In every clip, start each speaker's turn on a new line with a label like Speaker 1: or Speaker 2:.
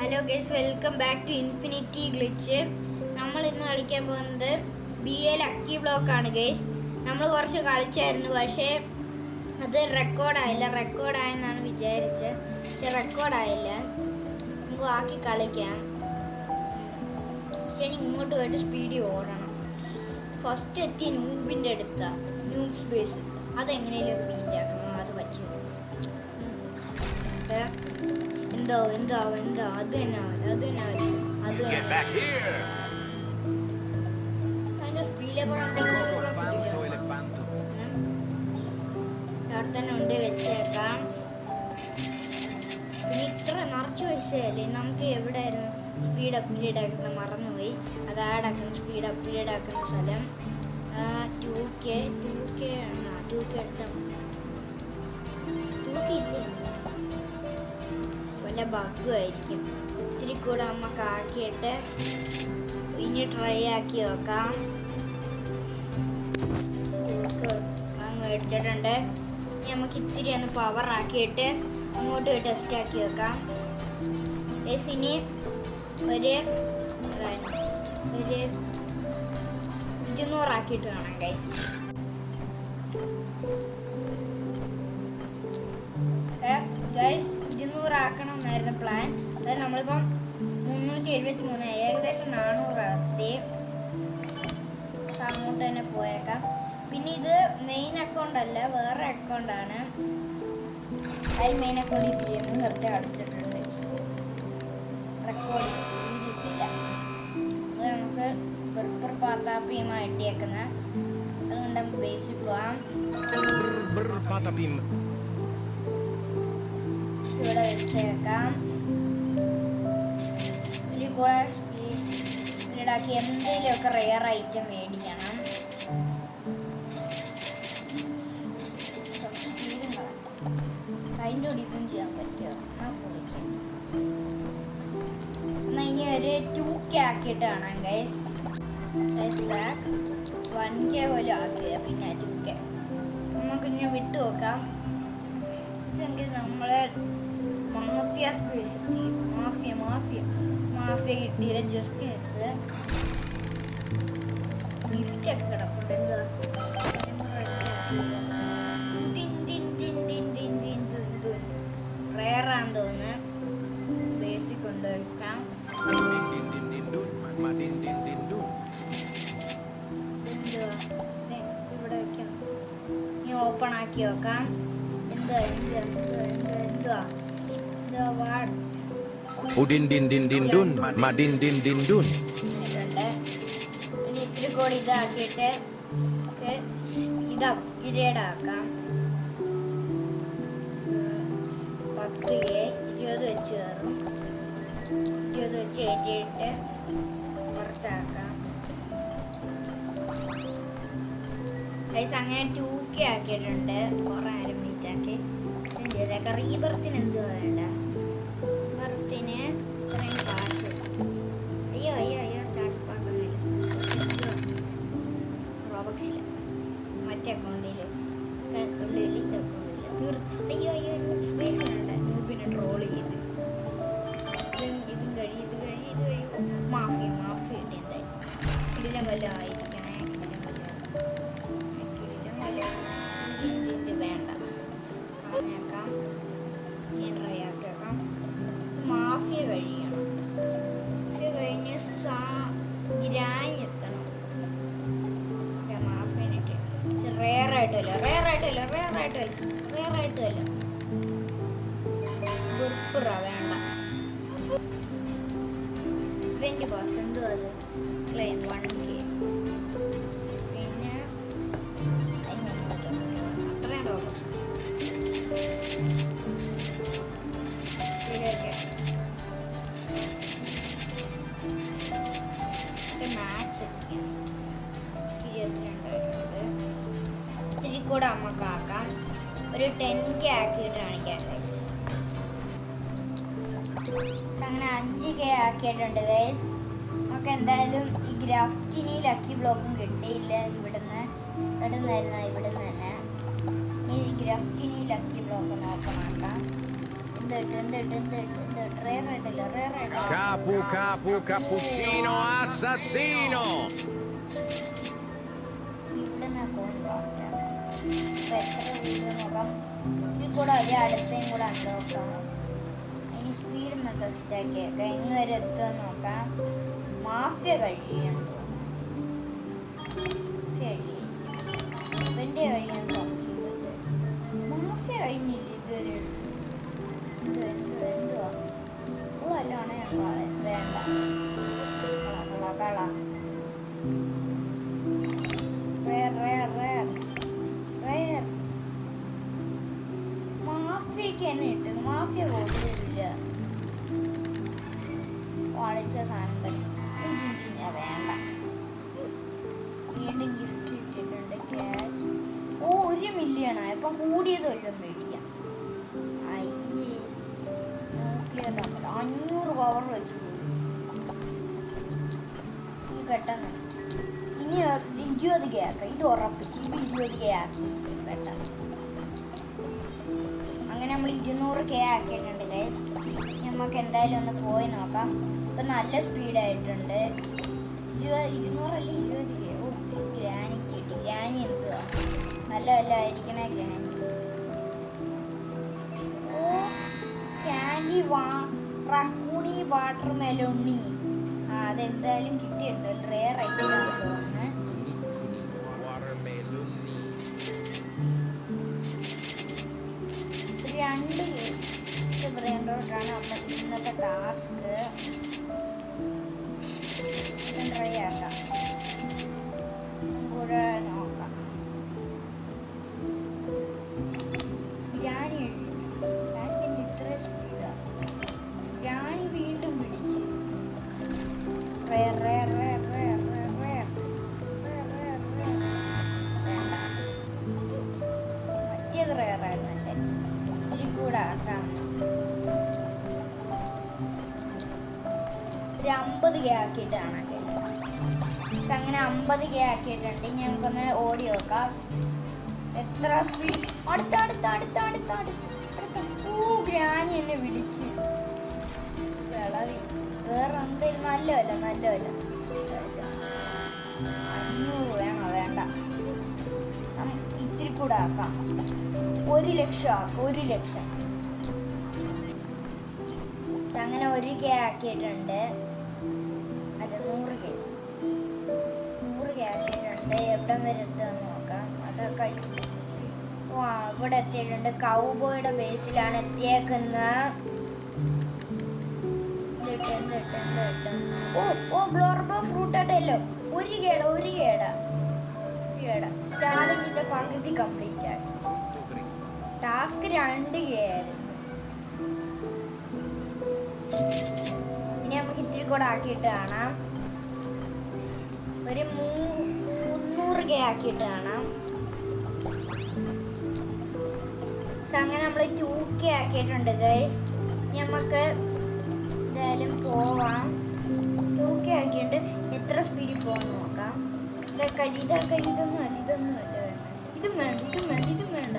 Speaker 1: Hello guys, welcome back to Infinity Glitch. നമ്മൾ ഇന്ന് കളിക്കാൻ പോകുന്നത് BA ലക്കി ബ്ലോക്കാണ് ഗൈസ്. നമ്മൾ കുറച്ച് കളിച്ചായിരുന്നു, പക്ഷേ അത് റെക്കോർഡായെന്നാണ് വിചാരിച്ചത്. പക്ഷെ റെക്കോർഡായില്ല. നമുക്ക് ആക്കി കളിക്കാം. പക്ഷേ ഇങ്ങോട്ട് പോയിട്ട് സ്പീഡിൽ ഓടണം. ഫസ്റ്റ് എത്തി നൂബിൻ്റെ അടുത്ത നൂബ് സ്പേസ്, അതെങ്ങനെയും ബീറ്റ് ആക്കണം. അത് പറ്റും. എന്താ അത് തന്നെ അവിടെ തന്നെ ഉണ്ട് വെച്ചേക്കാം. പിന്നെ ഇത്ര നിറച്ച് പൈസയല്ലേ നമുക്ക്. എവിടെയായിരുന്നു സ്പീഡ് അപ്ഗ്രേഡ് ആക്കുന്ന മറന്നുപോയി. അത് ആഡാക്കുന്ന സ്പീഡ് അപ്ഗ്രേഡ് ആക്കുന്ന സ്ഥലം 2K ആണ്. 2K എടുത്താൽ 2K ഇല്ലേ, വല്ല ബഗ്ഗും ആയിരിക്കും. ഇത്തിരി കൂടെ നമുക്ക് ആക്കിയിട്ട് ഇനി ട്രൈ ആക്കി നോക്കാം. അങ്ങ് മേടിച്ചിട്ടുണ്ട്. ഇനി നമുക്ക് ഇത്തിരി ഒന്ന് പവർ ആക്കിയിട്ട് അങ്ങോട്ട് പോയി ടെസ്റ്റ് ആക്കി വെക്കാം. ഇനി ഒരു 200 ആക്കിയിട്ട് കാണാം ഗൈസ്. ഗൈസ് 200 ആക്കണം എന്നായിരുന്നു പ്ലാൻ. അതായത് നമ്മളിപ്പം 373, ഏകദേശം 400 ആക്കി. അങ്ങോട്ട് തന്നെ പോയേക്കാം. പിന്നെ ഇത് മെയിൻ അക്കൗണ്ട് അല്ല, വേറെ അക്കൗണ്ടാണ്. അതിൽ മെയിൻ അക്കൗണ്ടിൽ ഗെയിം വെറുതെ കളിച്ചിട്ടുണ്ട്. റെക്കോർഡ് കിട്ടില്ല. അത് നമുക്ക് പെർപ്പർ പാത്താപ്പിയുമാ ഇട്ടിയേക്കുന്നത്. അതുകൊണ്ട് നമുക്ക് ബേസിൽ പോവാം. ഇവിടെ വെച്ചേക്കാം. ഒരു കൂടെ സ്പീഡാക്കി എന്തെങ്കിലുമൊക്കെ റെയർ ഐറ്റം മേടിക്കണം. അതിൻ്റെ കൂടി ഇപ്പം ചെയ്യാൻ പറ്റുമോ? എന്നാൽ ഇനി ഒരു 2K ആക്കിയിട്ട് കാണാം ഗൈസ്. 1K പോലും ആക്കുക, പിന്നെ 2K നമുക്കിനി വിട്ടു നോക്കാം. ഇതെങ്കിൽ നമ്മളെ മാഫിയ സ്പേസ് എത്തി. മാഫിയ കിട്ടിയില്ല. ജസ്റ്റ് ഗിഫ്റ്റൊക്കെ കിടപ്പുണ്ട്. എന്താ റെയറാന്ന് തോന്നുന്നു. ബേസിക് കൊണ്ട് വയ്ക്കാം. ഇവിടെ വയ്ക്കാം. ഇനി ഓപ്പൺ ആക്കി വെക്കാം. എന്തുവാ ഇത്തിരി കൂടി ഇതാക്കിയിട്ട് ഇത് അപ്ഗ്രേഡ് ആക്കാം. 10K 20 വെച്ച് കയറും. 20 വെച്ച് ഏറ്റിട്ട് കുറച്ചാക്കാം. അങ്ങനെ 2K ആക്കിയിട്ടുണ്ട്. കുറേ നേരം മീറ്റാക്കി ചെയ്തേക്കാം. റീബർത്തിന് എന്ത് വേണ്ട? ബർത്തിന് ഇത്രയും കാശ്. അയ്യോ സ്റ്റാർട്ട് ആക്കുന്നില്ല. റോബക്സിൽ മറ്റേ അക്കൗണ്ടിൽ അയ്യോ വേണ്ട. നൂബിനെ ട്രോൾ ചെയ്ത് ഇതും കഴിയും. മാഫിയ എന്തായി ഇതിലും വല്ല ആയിരിക്കണേ. വേണ്ട പറഞ്ഞേക്കാം. ട്രൈ ആക്കിയേക്കാം. മാഫിയ കഴിയണം. മാഫിയ കഴിഞ്ഞ് ഗ്രാനി എത്തണം. മാഫിയനൊക്കെ റെയറായിട്ടല്ല വേണ്ട. 20% അത് ക്ലെയിം 1K. പിന്നെ അത്രയും റോബോട്ട് മാക്സ് 22 ഇതിൽ കൂടെ നമുക്ക് ആക്കാം. ഒരു 10K ആക്കിയിട്ട് കാണിക്കാം ഗൈസ്. അങ്ങനെ 5K ആക്കിയിട്ടുണ്ട് ഗൈസ്. നമുക്ക് എന്തായാലും ഈ ഗ്രാഫ്റ്റിനി ലക്കി ബ്ലോക്കും കിട്ടിയില്ല. ഇവിടുന്ന് തന്നെ ഈ ഗ്രാഫ്റ്റിനി ലക്കി ബ്ലോക്ക് ഓപ്പൺ ആക്കാം. റെയർ ആയിട്ടല്ല ഇല്ല.
Speaker 2: Capu capu cappuccino assassino.
Speaker 1: ഇവിടെ എത്ര വീട് നോക്കാം. ഇതിൽ കൂടെ ഒരു അടുത്തേയും കൂടെ നോക്കാം. അതിന് സ്പീഡ് ഒന്ന് ടെസ്റ്റ് ആക്കിയേക്കാം. എങ്ങ് വരെ എത്തുമെന്ന് നോക്കാം. മാഫിയ കഴിയാൻ ഇവന്റെ കഴിയാൻ സംശയമുണ്ട്. മാഫിയ കഴിഞ്ഞില്ല ഇതുവരെ. എന്തുവാ അല്ലാണ് വേണ്ട. കള മാഫിയക്ക് തന്നെ ഇട്ടത്. മാഫിയ കൊടുക്കില്ല. വാളിച്ച സാധനം തന്നെ വേണ്ട. വീണ്ടും ഗിഫ്റ്റ് ഇട്ടിട്ടുണ്ട്. ക്യാഷ് 1 മില്യൺ ഇപ്പം കൂടിയതല്ലോ മേടിക്കാം. അയ്യേ ന്യൂക്ലിയർ 500 പവർ വെച്ചു പെട്ടെന്ന്. ഇനി 20 കേക്കാം. ഇത് ഉറപ്പിച്ച് ഇത് 20 ആക്കി പെട്ടെന്ന്. അങ്ങനെ നമ്മൾ 200 ആക്കിയിട്ടുണ്ട് ഗൈസ്. നമുക്ക് എന്തായാലും ഒന്ന് പോയി നോക്കാം. ഇപ്പം നല്ല സ്പീഡായിട്ടുണ്ട്. 200 അല്ല 20 ഓ ഗ്രാനിക്ക് കിട്ടി. ഗ്രാനി എന്തുവാ നല്ല ആയിരിക്കണേ ഗ്രാനി. ഓ ക്യാൻഡി റക്കൂണി വാട്ടർ മെലോണി. അതെന്തായാലും കിട്ടിയിട്ടുണ്ട്. റെയർ ഐറ്റമാണ് തോന്നുന്നത്. രണ്ട് ബ്രെയിൻറോട്ടാണ് നമ്മൾ ഇന്നത്തെ ടാസ്ക്. ട്രൈ ആക്കാം. കൂടെ നോക്കാം. ഗ്രാനി ഇത്ര സ്പീഡാ. ഗ്രാനി വീണ്ടും പിടിച്ച്. മറ്റേത് റെയറായിരുന്നു. ശരി ഇതിൽ കൂടെ ആക്കാം. ഒരു 50 ആക്കിയിട്ടാണ്. അങ്ങനെ 50 ആക്കിയിട്ടുണ്ട്. ഇനി നമുക്കൊന്ന് ഓടി നോക്കാം. എത്ര സ്പീഡ്. അടുത്ത ഗ്രാനി എന്നെ പിടിച്ച് വിളവി. വേറെ എന്തെങ്കിലും നല്ലതല്ല 500 വേണോ? വേണ്ട. ഇത്തിരി കൂടെ ആക്കാം. 1 ലക്ഷം ആക്കാം. 1 ലക്ഷം. അങ്ങനെ 1K ആക്കിയിട്ടുണ്ട്. അത് 100K ആക്കിയിട്ടുണ്ട്. എവിടെ വരെ എത്തുമെന്ന് നോക്കാം. അതൊക്കെ ഇവിടെ എത്തിയിട്ടുണ്ട്. കൗബോയുടെ ബേസിലാണ് എത്തിയേക്കുന്നത്. ഓ ഗ്ലോർബോ ഫ്രൂട്ട് ആട്ടല്ലോ. 1 കേട ചാലഞ്ചിന്റെ പകുതി കംപ്ലീറ്റ് ആക്കി. ടാസ്ക് 2K ആയിരുന്നു. ഇനി നമുക്ക് ഇത്തിരി കൂടെ ആക്കിയിട്ട് കാണാം. ഒരു 300K ആക്കിയിട്ട് കാണാം. അങ്ങനെ നമ്മൾ 2K ആക്കിയിട്ടുണ്ട് ഗൈസ്. നമുക്ക് എന്തായാലും പോവാം. 2K ആക്കിയിട്ട് എത്ര സ്പീഡിൽ പോകാൻ നോക്കാം. ഇതൊന്നും അല്ല. ഇതും വേണ്ട.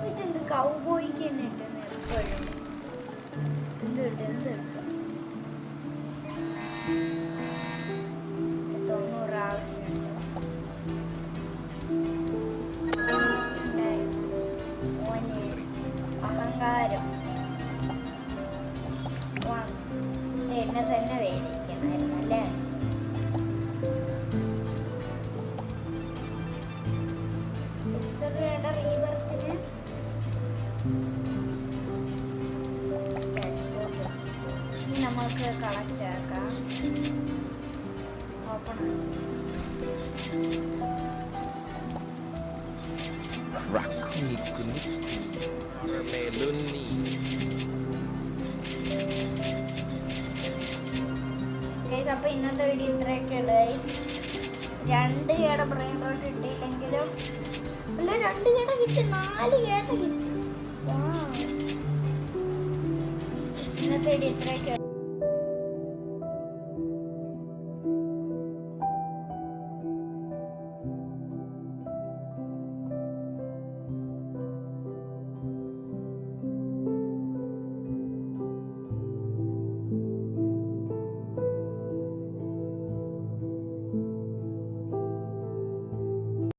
Speaker 1: ഇതെന്ത് കൗബോയ്ക്ക് തന്നെ ഇട്ടെന്ന് എപ്പോഴും. എന്ത് കിട്ടും 90 ആവശ്യമുണ്ട്. അഹങ്കാരം എന്നെ തന്നെ വേടിക്കണമായിരുന്നു അല്ലേ? എത്ര വേണ്ട റീബർത്തിന്? നമുക്ക് കളക്ട് ആക്കാം. ഓപ്പൺ അപ്പൊ ഇന്നത്തെ വീഡിയോ ഇത്രയൊക്കെ ഉണ്ട്. 2K ബ്രെയിൻ റോട്ട് കിട്ടിയില്ലെങ്കിലും അല്ല 2K കിട്ടി. 4K കിട്ടി. ഇന്നത്തെ വീഡിയോ ഇത്രയൊക്കെ